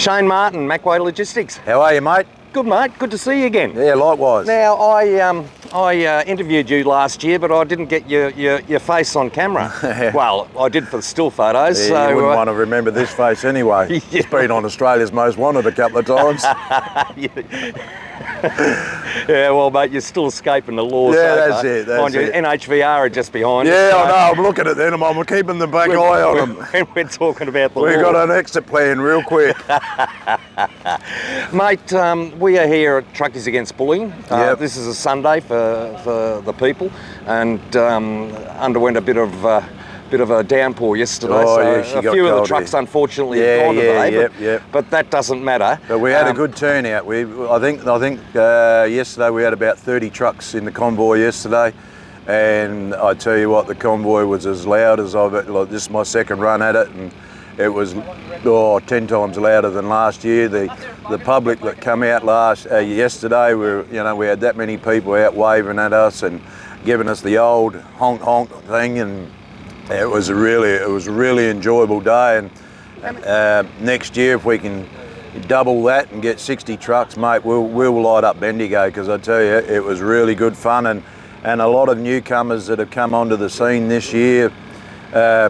Shane Martin, Macway Logistics. How are you, mate? Good, mate. Good to see you again. Yeah, likewise. Now, I interviewed you last year, but I didn't get your face on camera. Well, I did for the still photos. Yeah, so you wouldn't want to remember this face anyway. It's been on Australia's Most Wanted a couple of times. Yeah, well, mate, you're still escaping the law. Yeah, that's it. That's it. NHVR are just behind us. Yeah, I know. I'm looking at them. I'm keeping the back eye on them. We're talking about the law. We've got an exit plan real quick. Mate, we are here at Truckies Against Bullying. Yep. This is a Sunday for the people, and underwent a bit of a downpour yesterday. Oh, so yeah, a few of the trucks, unfortunately, have gone today. But that doesn't matter. But we had a good turnout. I think yesterday we had about 30 trucks in the convoy yesterday, and I tell you what, the convoy was as loud as this is my second run at it, and it was 10 times louder than last year. The public that come out yesterday, we had that many people out waving at us and giving us the old honk honk thing, and it was a really enjoyable day. And next year, if we can double that and get 60 trucks, mate, we'll light up Bendigo, because I tell you, it was really good fun, and a lot of newcomers that have come onto the scene this year. I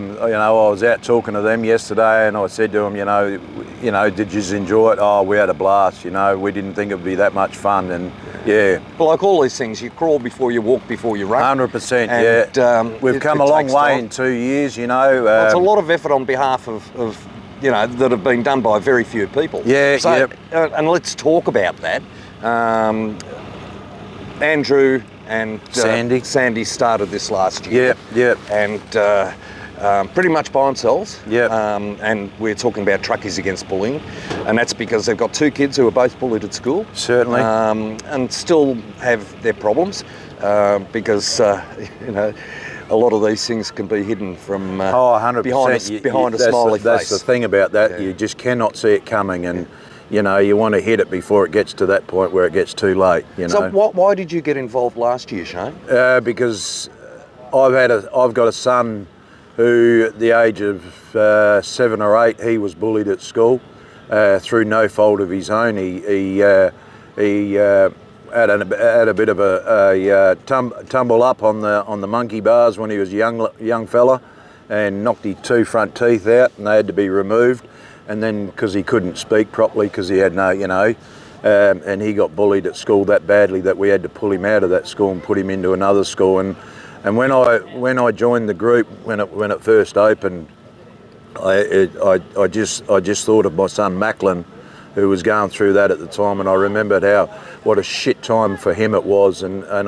was out talking to them yesterday, and I said to them, did you enjoy it? Oh, we had a blast. We didn't think it'd be that much fun, and yeah. Well, like all these things, you crawl before you walk, before you run. 100%. Yeah. We've come a long way in 2 years. Well, it's a lot of effort on behalf of that have been done by very few people. Yeah. So, and let's talk about that. Andrew and Sandy started this last year. Yeah. And pretty much by themselves. Yeah. And we're talking about Truckies Against Bullying, and that's because they've got two kids who are both bullied at school. Certainly. And still have their problems because a lot of these things can be hidden from 100%. behind a smiley face. That's the thing about that. Yeah. You just cannot see it coming, and you want to hit it before it gets to that point where it gets too late. So why did you get involved last year, Shane? Because I've got a son who, at the age of 7 or 8, he was bullied at school through no fault of his own. He had a bit of a tumble up on the monkey bars when he was a young fella, and knocked his 2 front teeth out, and they had to be removed. And then, because he couldn't speak properly, because he had and he got bullied at school that badly that we had to pull him out of that school and put him into another school. And when I joined the group, when it first opened, I just thought of my son Macklin, who was going through that at the time, and I remembered what a shit time for him it was, and I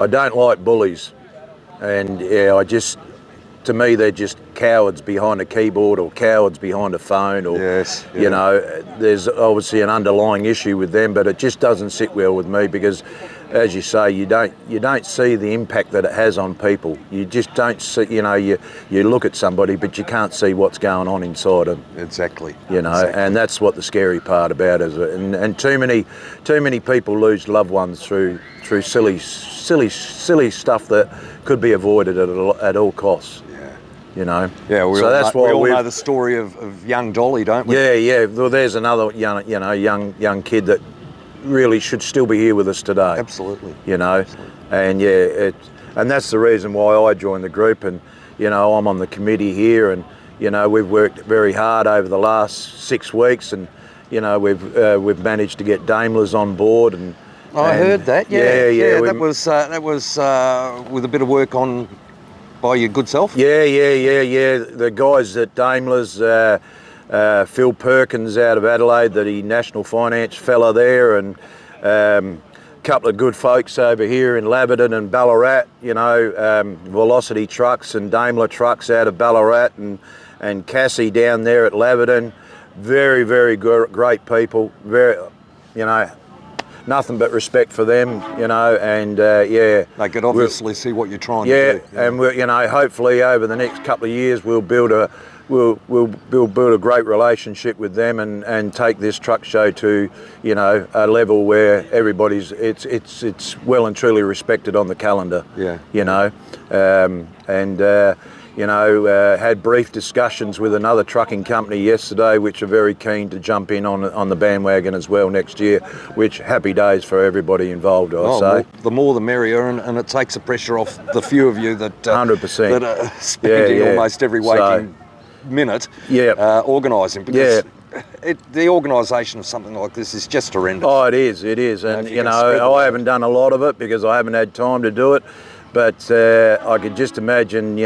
don't like bullies, and to me they're just cowards behind a keyboard or cowards behind a phone, or there's obviously an underlying issue with them, but it just doesn't sit well with me, because, as you say, you don't see the impact that it has on people. You just don't see, you look at somebody, but you can't see what's going on inside them. Exactly. And that's what the scary part about is, and too many people lose loved ones through silly stuff that could be avoided at all costs. Yeah, we all know the story of young Dolly, don't we? Yeah. Well, there's another young kid that really should still be here with us today. Absolutely. And and that's the reason why I joined the group, and I'm on the committee here, and we've worked very hard over the last 6 weeks, and we've managed to get Daimlers on board, and I heard that. Yeah. That was with a bit of work on by your good self. Yeah. The guys at Daimlers, Phil Perkins out of Adelaide, the national finance fella there, and a couple of good folks over here in Laverton and Ballarat, Velocity Trucks and Daimler Trucks out of Ballarat, and Cassie down there at Laverton. Very, very great people. Very, nothing but respect for them, and they could obviously see what you're trying to do. And hopefully over the next couple of years we'll build a great relationship with them, and take this truck show to a level where everybody's it's well and truly respected on the calendar. Had brief discussions with another trucking company yesterday, which are very keen to jump in on the bandwagon as well next year, which happy days for everybody involved, I say. Well, the more the merrier, and it takes the pressure off the few of you that 100%. that are spending almost every waking minute organising, because the organisation of something like this is just horrendous. Oh, it is, and I haven't done a lot of it because I haven't had time to do it. But I could just imagine,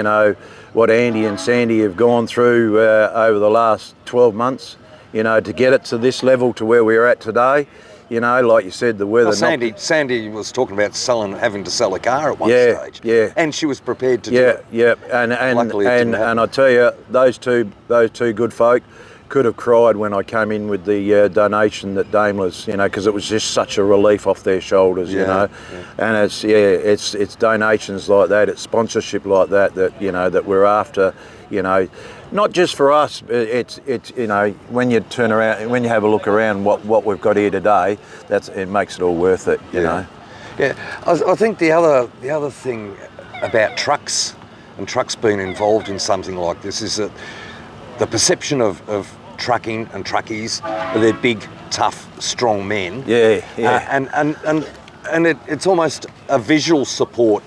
what Andy and Sandy have gone through over the last 12 months, to get it to this level to where we're at today. Like you said, the weather. Well, Sandy was talking about having to sell a car at one stage. Yeah. And she was prepared to do it. Yeah. And luckily it didn't happen. And I tell you, those two good folk could have cried when I came in with the donation that Daimler's, because it was just such a relief off their shoulders, And it's donations like that, it's sponsorship like that that we're after, not just for us. It's when you turn around, when you have a look around what we've got here today, it makes it all worth it, you know. Yeah, I think the other thing about trucks and trucks being involved in something like this is that the perception of trucking and truckies, they're big, tough, strong men. And it's almost a visual support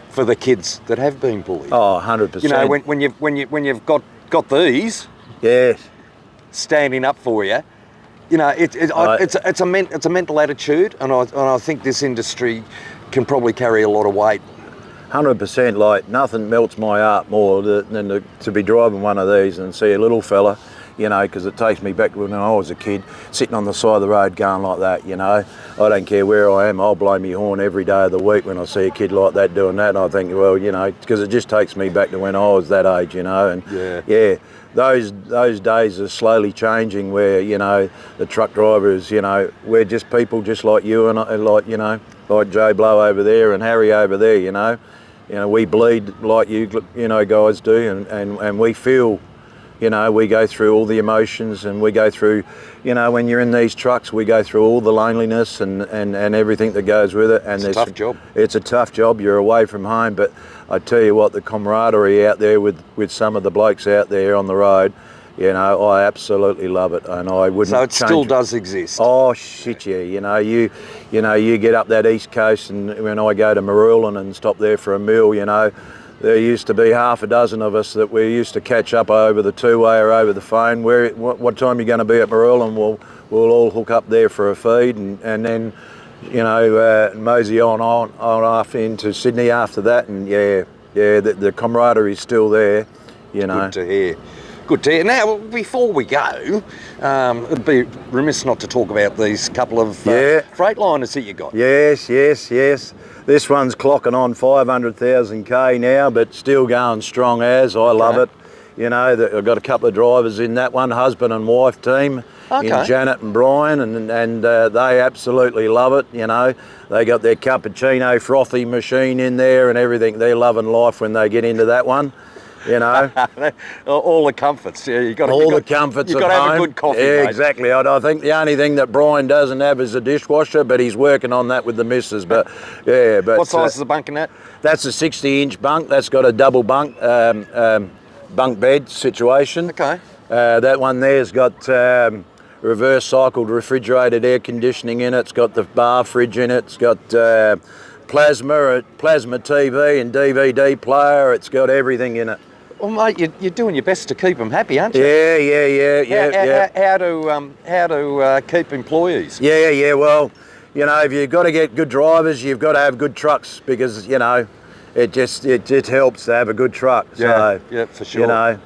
for the kids that have been bullied. Oh, 100%. When you've got these, standing up for you, it's a mental attitude, and I think this industry can probably carry a lot of weight. 100%. Like, nothing melts my heart more than to be driving one of these and see a little fella, because it takes me back to when I was a kid, sitting on the side of the road going like that, I don't care where I am, I'll blow my horn every day of the week when I see a kid like that doing that, and I think, well, because it just takes me back to when I was that age, and those days are slowly changing where, the truck drivers, we're just people just like you and I, like Joe Blow over there and Harry over there, we bleed like you guys do, and we feel, we go through all the emotions, and we go through, when you're in these trucks, we go through all the loneliness and everything that goes with it. And it's a tough job. It's a tough job. You're away from home, but I tell you what, the camaraderie out there with some of the blokes out there on the road, I absolutely love it, and I wouldn't. So it still does exist. Oh shit, yeah. You get up that east coast, and when I go to Marulan and stop there for a meal, there used to be half a dozen of us that we used to catch up over the two-way or over the phone. What time are you going to be at Marulan? We'll all hook up there for a feed, and then mosey on off into Sydney after that, and the camaraderie is still there. Good to hear. Good to hear. Now, before we go, it'd be remiss not to talk about these couple of Freightliners that you got. Yes. This one's clocking on 500,000 K now, but still going strong as. I love it. I've got a couple of drivers in that one, husband and wife team, in Janet and Brian, and they absolutely love it. They got their cappuccino frothy machine in there and everything. They're loving life when they get into that one. All the comforts. Yeah, you've got to have a good coffee. Yeah, mate. Exactly. I think the only thing that Brian doesn't have is a dishwasher, but he's working on that with the missus. But what size is the bunk in that? That's a 60-inch bunk. That's got a double bunk bed situation. Okay. That one there's got reverse cycled refrigerated air conditioning in it. It's got the bar fridge in it. It's got plasma TV and DVD player. It's got everything in it. Well, mate, you're doing your best to keep them happy, aren't you? Yeah. How to keep employees? Yeah. Well, if you've got to get good drivers, you've got to have good trucks, because it just helps to have a good truck. So, yeah, for sure.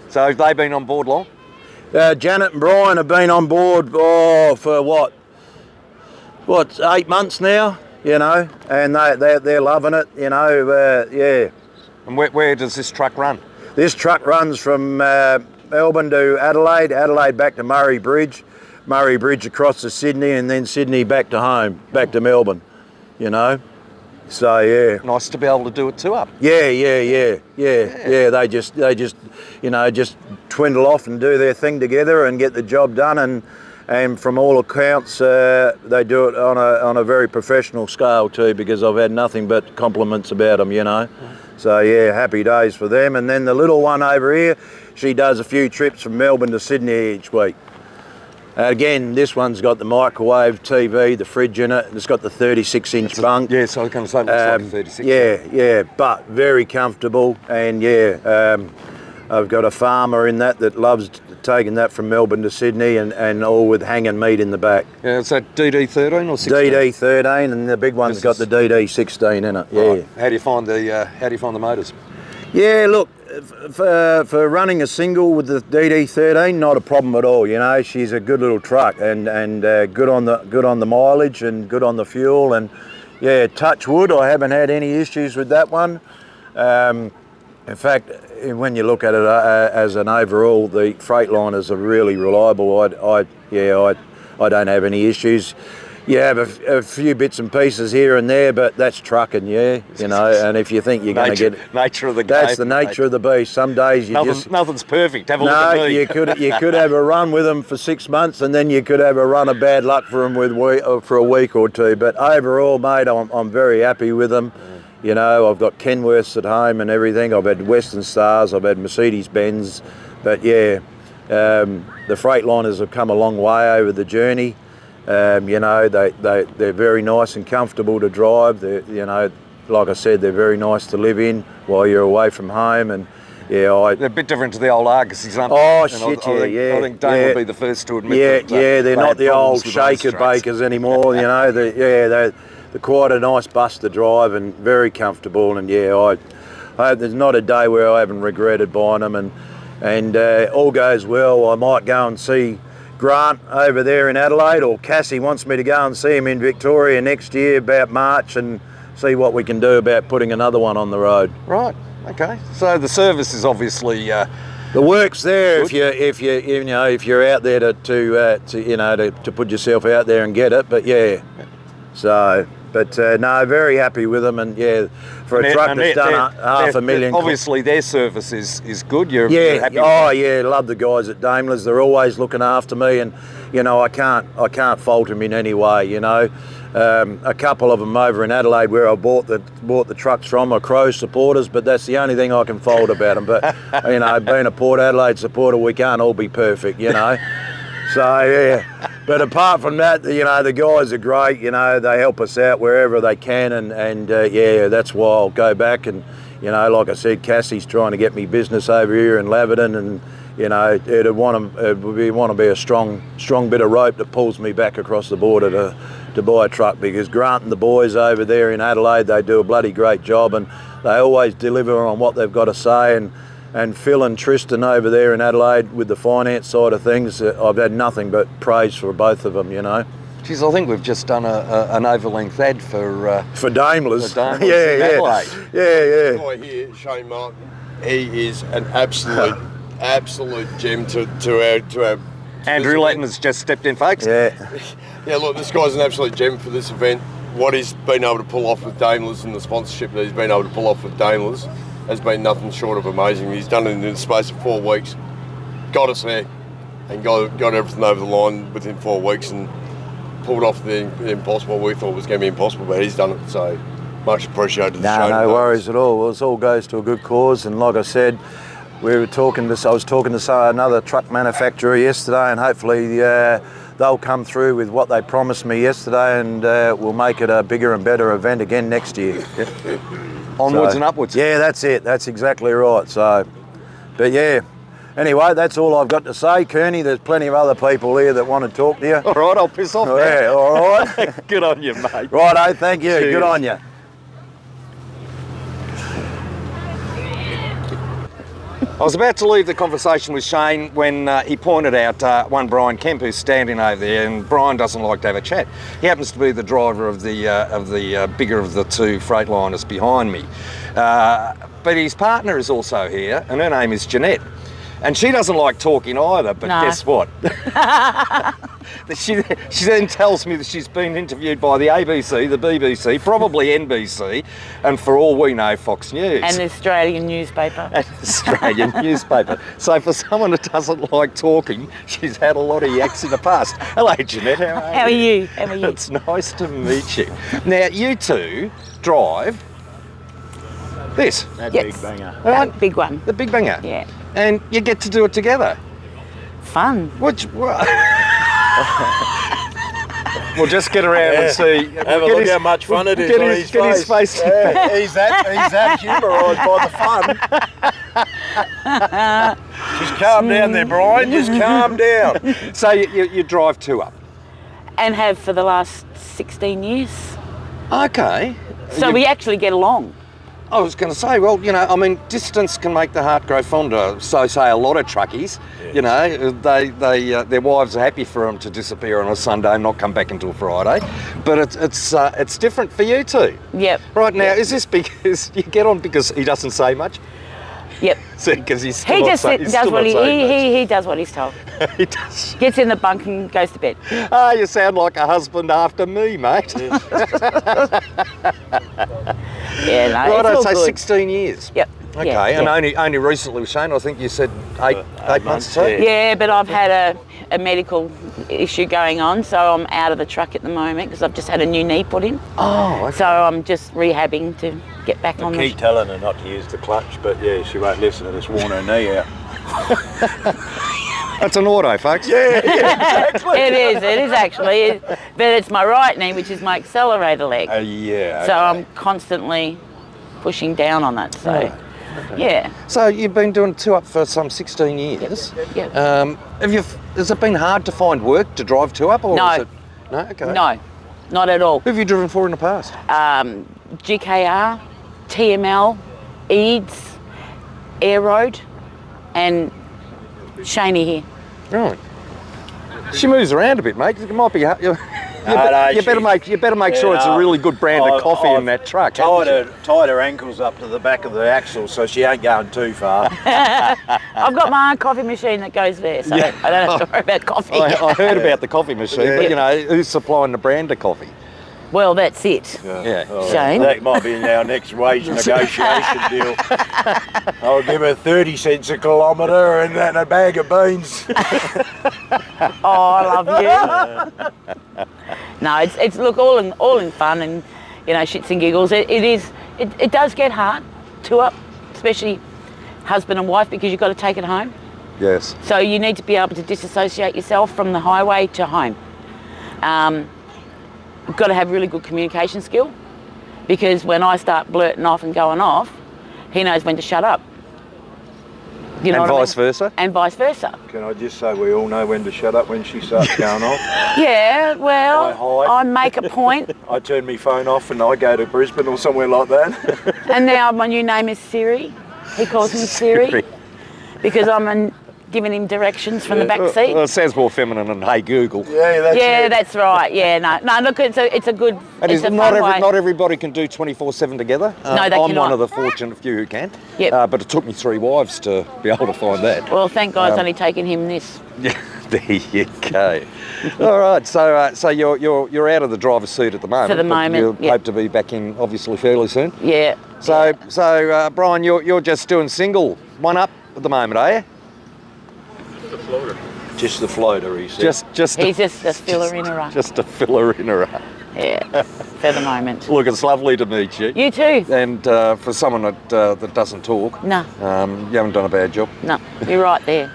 So have they been on board long? Janet and Brian have been on board for what 8 months now. And they're loving it. And where does this truck run? This truck runs from Melbourne to Adelaide back to Murray Bridge across to Sydney, and then Sydney back to home, back to Melbourne, So yeah. Nice to be able to do it two up. Yeah. They just twindle off and do their thing together and get the job done, and from all accounts, they do it on a very professional scale too, because I've had nothing but compliments about them, So yeah, happy days for them. And then the little one over here, she does a few trips from Melbourne to Sydney each week. Again, this one's got the microwave TV, the fridge in it. It's got the 36-inch bunk. Yeah, so I was going to say it looks like a 36. Yeah, but very comfortable. And yeah, I've got a farmer in that loves taking that from Melbourne to Sydney, and all with hanging meat in the back. Yeah, is that DD13 or 16? DD13, and the big one's got the DD16 in it. Yeah. Right. How do you find the motors? Yeah, look, for running a single with the DD13, not a problem at all. You know, she's a good little truck, and good on the mileage and good on the fuel, and yeah, touch wood, I haven't had any issues with that one. In fact, when you look at it as an overall, the Freightliners are really reliable. I don't have any issues. You have a few bits and pieces here and there, but that's trucking, yeah, you know. And if you think you're going to get nature of the game, that's the nature of the beast. Some days nothing's perfect. Have a look at me. you could have a run with them for 6 months, and then you could have a run of bad luck for them for a week or two. But overall, mate, I'm very happy with them. You know, I've got Kenworths at home and everything. I've had Western Stars, I've had Mercedes-Benz, but yeah, the Freightliners have come a long way over the journey. You know, they're very nice and comfortable to drive. You know, like I said, they're very nice to live in while you're away from home. And yeah, they're a bit different to the old Arguses, aren't they? Oh shit, yeah. I think Dane will be the first to admit that. Yeah, they're not the old shaker bakers anymore. You know, they're quite a nice bus to drive and very comfortable. And yeah, there's not a day where I haven't regretted buying them. And all goes well, I might go and see Grant over there in Adelaide, or Cassie wants me to go and see him in Victoria next year about March, and see what we can do about putting another one on the road. Right. Okay. So the service is obviously the work's there if you're out there to put yourself out there and get it. But yeah. So. But no, very happy with them, and yeah, for a truck that's done $500,000. Obviously, their service is good. You're happy. Yeah, love the guys at Daimler's. They're always looking after me, and you know, I can't fault them in any way. You know, a couple of them over in Adelaide where I bought the trucks from are Crow supporters, but that's the only thing I can fault about them. But you know, being a Port Adelaide supporter, we can't all be perfect. You know. So yeah, but apart from that, you know, the guys are great. You know, they help us out wherever they can, and yeah, that's why I'll go back. And you know, like I said, Cassie's trying to get me business over here in Laverton, and you know, it would want to be a strong bit of rope that pulls me back across the border to buy a truck, because Grant and the boys over there in Adelaide, they do a bloody great job, and they always deliver on what they've got to say. And Phil and Tristan over there in Adelaide with the finance side of things, I've had nothing but praise for both of them, you know. Geez, I think we've just done an overlength ad for Daimler's. For Daimler's in Adelaide. Yeah. Guy here, Shane Martin, he is an absolute gem to our. Andrew Latton has just stepped in, folks. Yeah. Yeah, look, this guy's an absolute gem for this event. What he's been able to pull off with Daimler's and the sponsorship that he's been able to pull off with Daimler's has been nothing short of amazing. He's done it in the space of 4 weeks, got us there, and got everything over the line within 4 weeks, and pulled off the impossible we thought was going to be impossible, but he's done it, so much appreciated. No worries at all. Well, it all goes to a good cause, and like I said, I was talking to another truck manufacturer yesterday, and hopefully they'll come through with what they promised me yesterday, and we'll make it a bigger and better event again next year. Onwards and upwards. Yeah, that's it. That's exactly right. So, but yeah. Anyway, that's all I've got to say, Kearney. There's plenty of other people here that want to talk to you. All right, I'll piss off. Yeah, all right. Good on you, mate. Righto, thank you. Cheers. Good on you. I was about to leave the conversation with Shane when he pointed out one Brian Kemp who's standing over there, and Brian doesn't like to have a chat. He happens to be the driver of the bigger of the two Freightliners behind me. But his partner is also here, and her name is Jeanette. And she doesn't like talking either, but no. Guess what? She then tells me that she's been interviewed by the ABC, the BBC, probably NBC, and for all we know, Fox News. And the Australian newspaper. So for someone that doesn't like talking, she's had a lot of yaks in the past. Hello, Jeanette. How are you? It's nice to meet you. Now, you two drive This, That Yes. big banger. right? That big one. The big banger. Yeah. And you get to do it together. Fun. We'll just get around and see. Have a look how much fun it is Get on his, his get his face. face. Yeah, he's that humorised by the fun. Just calm down there, Brian. Just calm down. So you drive two up. And have for the last 16 years. Okay. So we actually get along. I was going to say, well, you know, I mean, distance can make the heart grow fonder. So say a lot of truckies, you know, their wives are happy for them to disappear on a Sunday and not come back until Friday. But it's different for you two. Yep. Right now, is this because you get on because he doesn't say much? Yep. Because he's still He not just say- he's does still what not saying much. he does what he's told. He does. Gets in the bunk and goes to bed. Ah, you sound like a husband after me, mate. Yeah, no, Right, it's I'd all say good. 16 years. Yep. Okay, yeah, and yeah. only recently, Shane, I think you said eight months too? yeah. Yeah, but I've had a medical issue going on, so I'm out of the truck at the moment because I've just had a new knee put in. Oh, okay. So I'm just rehabbing to get back on Keep telling her not to use the clutch, but yeah, she won't listen and it's worn her knee out. That's an auto, folks. Yeah, exactly. It is actually. But it's my right knee, which is my accelerator leg. Yeah. So okay. I'm constantly pushing down on it. So, yeah. So you've been doing two up for some 16 years. Yep. Has it been hard to find work to drive two up? Or No. Is it, no? Okay. No, not at all. Who have you driven for in the past? GKR, TML, Eads, Air Road, and Shaney here. Right. She moves around a bit, mate. It might be. You better make sure it's a really good brand of coffee in that truck. Tied her ankles up to the back of the axle so she ain't going too far. I've got my own coffee machine that goes there, so Yeah. I don't have to worry about coffee. I heard about the coffee machine, but you know, who's supplying the brand of coffee? Well, that's it. Yeah. Shane? That might be in our next wage negotiation deal. I'll give her 30 cents a kilometre and then a bag of beans. Oh, I love you. No, it's look all in fun and shits and giggles. It does get hard to up, especially husband and wife, because you've got to take it home. Yes. So you need to be able to disassociate yourself from the highway to home. You've got to have really good communication skill, because when I start blurting off and going off, he knows when to shut up. You know And what I vice mean? versa? And vice versa. Can I just say we all know when to shut up when she starts going off? Yeah, well, Hi. I make a point, I turn my phone off and I go to Brisbane or somewhere like that. and now my new name is Siri. He calls me Siri because I'm giving him directions from the back seat. Well, it sounds more feminine than "Hey Google." Yeah, that's Yeah, it. that's right. Yeah, no. Look, it's a good. And It's a not fun way. not everybody can do 24/7 together. No, they I'm cannot. one of the fortunate few who can. Yep. But it took me 3 wives to be able to find that. Well, thank God it's only taken him this. Yeah, there you go. All right, so you're out of the driver's seat at the moment. For the but moment, you yep. hope to be back in obviously fairly soon. Yeah. So Brian, you're just doing single one up at the moment, are you? Just the floater, he said. Just He's just a filler in a run. just a filler in a run. Yeah, for the moment. Look, it's lovely to meet you. You too. And for someone that doesn't talk, No, you haven't done a bad job. no, you're right there.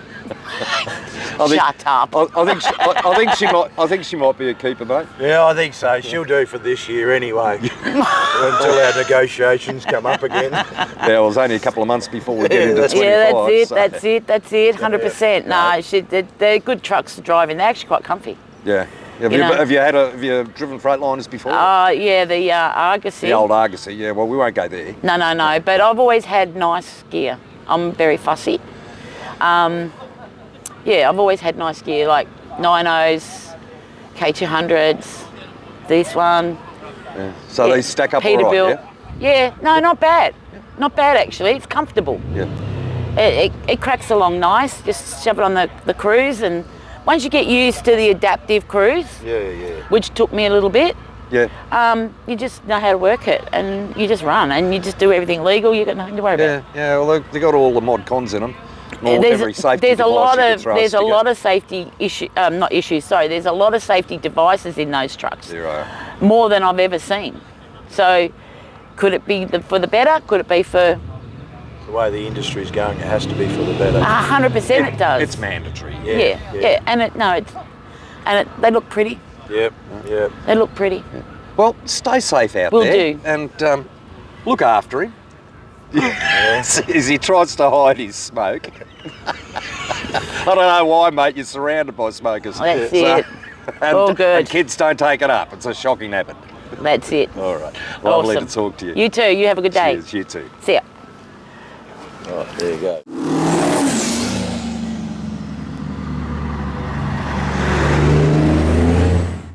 Shut up. I think she might be a keeper, mate. Yeah, I think so. She'll do for this year anyway. Until our negotiations come up again. Yeah, it was only a couple of months before we get into 25. Yeah, so- that's it, 100%. No, they're good trucks to drive in. They're actually quite comfy. Yeah. Have You you, know. have you driven Freightliners before? Yeah, the Argosy. The old Argosy, yeah. Well, we won't go there. No, but I've always had nice gear. I'm very fussy. Yeah, I've always had nice gear, like 90s, K200s, this one. Yeah. So Yeah, they stack up all right, Peterbilt. Yeah, no, not bad. Not bad, actually. It's comfortable. yeah? It cracks along nice. Just shove it on the cruise, and once you get used to the adaptive cruise, Yeah. which took me a little bit, Yeah. you just know how to work it, and you just run, and you just do everything legal. You've got nothing to worry about. Yeah. Well, they got all the mod cons in them. Every safety There's a device lot you can of throw a there's a sticker. lot of safety There's a lot of safety devices in those trucks, There are. more than I've ever seen. So, Could it be for the better? Could it be for The way the industry's going, it has to be for the better. 100%? It does. It's mandatory. Yeah. And they look pretty. Yep. They look pretty. Well, stay safe out Will there. do. And look after him. As he tries to hide his smoke. I don't know why, mate. You're surrounded by smokers. That's it. And, All good. And kids don't take it up. It's a shocking habit. That's it. All right. Lovely Awesome. to talk to you. You too. You have a good day. Cheers. You too. See ya. Oh, there you go.